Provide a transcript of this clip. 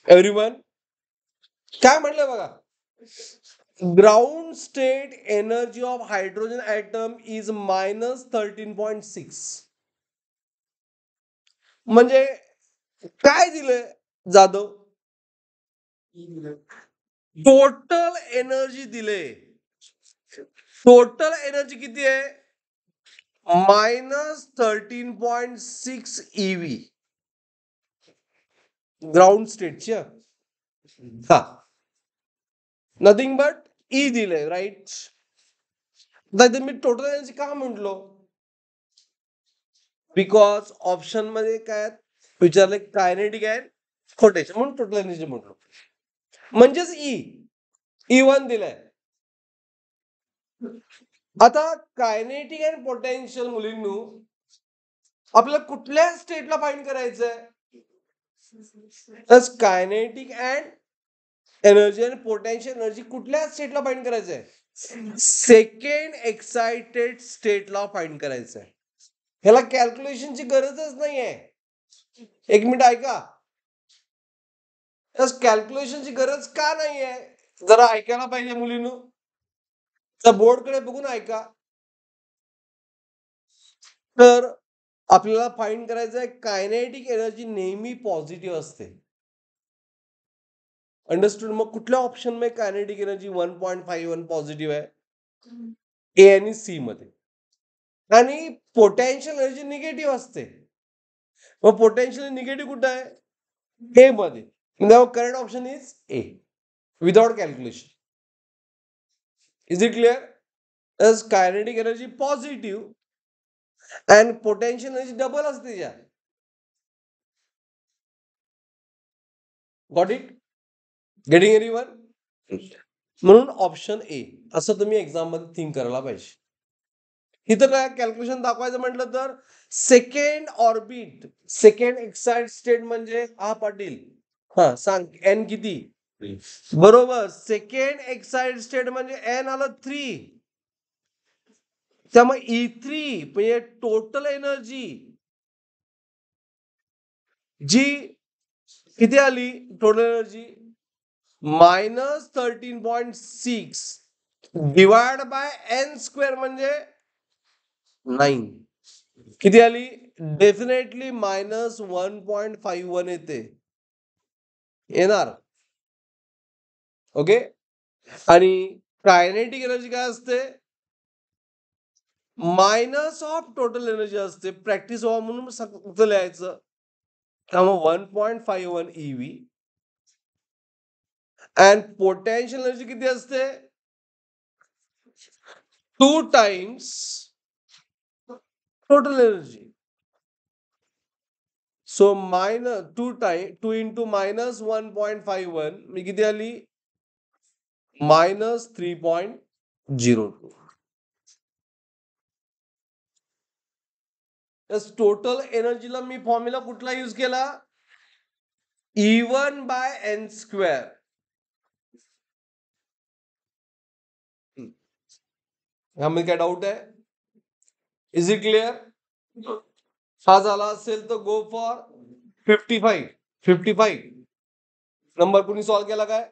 Everyone, काय म्हटलं बघा, ground state energy of hydrogen atom is -13.6. म्हणजे काय दिलंय जाधव? टोटल एनर्जी दिले. टोटल एनर्जी किती आहे? -13.6 EV ग्राउंड स्टेटची. हा, नथिंग बट ई दिले, राईट. मी टोटल एनर्जी का म्हटलो? बिकॉज ऑप्शन मध्ये काय विचारले, कायनेटिक आहे, पोटेन्शियल, म्हणून टोटल एनर्जी म्हटलो. म्हणजेच ई वन दिलाय. आता कायनेटिक अँड पोटेन्शियल मुलींनो आपल्याला कुठल्या स्टेटला फाइंड करायचंय? कायनेटिक अँड एनर्जी आणि पोटेन्शियल एनर्जी कुठल्या स्टेटला फाइंड करायचंय? सेकंड एक्साइटेड स्टेटला फाइंड करायचंय. ह्याला कॅल्क्युलेशनची गरजच नाहीये. एक मिनिट ऐका, कॅल्क्युलेशनची गरज का नाहीये जरा ऐकायला पाहिजे मुलींनो. बोर्डकडे बघून ऐका. तर आपल्याला फाइंड करायचं आहे, कायनेटिक एनर्जी नेहमी पॉझिटिव्ह असते. अंडरस्टूड? मग कुठल्या ऑप्शन मध्ये कायनेटिक एनर्जी 1.51 पॉझिटिव्ह आहे? ए आणि सी मध्ये. आणि पोटेन्शियल एनर्जी निगेटिव्ह असते. मग पोटेन्शियल निगेटिव्ह कुठं आहे? ए मध्ये. Correct option is a without calculation. Is it clear? Kinetic energy positive and potential energy double असते या. Got it? Getting everyone? म्हणून ऑप्शन ए असं तुम्ही एक्झाम मध्ये थिंक करायला पाहिजे. इथं काय कॅल्क्युलेशन दाखवायचं म्हटलं तर second orbit, second excite state म्हणजे हा पाटील, हा सांग एन किती? बरोबर. सेकंड एक्साइट स्टेट म्हणजे एन आलं 3. त्यामुळे E3 म्हणजे टोटल एनर्जी जी किती आली? Total energy -13.6 divide by N square म्हणजे 9. किती आली? डेफिनेटली -1.51 येते, येणार. ओके. आणि कायनेटिक एनर्जी काय असते? मायनस ऑफ टोटल एनर्जी असते. प्रॅक्टिस व्हावं म्हणून फक्त लिहायचं. त्यामुळे 1.51 EV. अँड पोटेन्शियल एनर्जी किती असते? 2 times total energy. So -2 into -1.51 मी किती आली? -3.02. टोटल एनर्जीला मी फॉर्म्युला कुठला यूज केला? E1/n². ह्यामध्ये काय डाऊट आहे? Is it clear? हा झाला असेल तर गो फॉर 55 नंबर. कुणी सॉल्व्ह केला काय?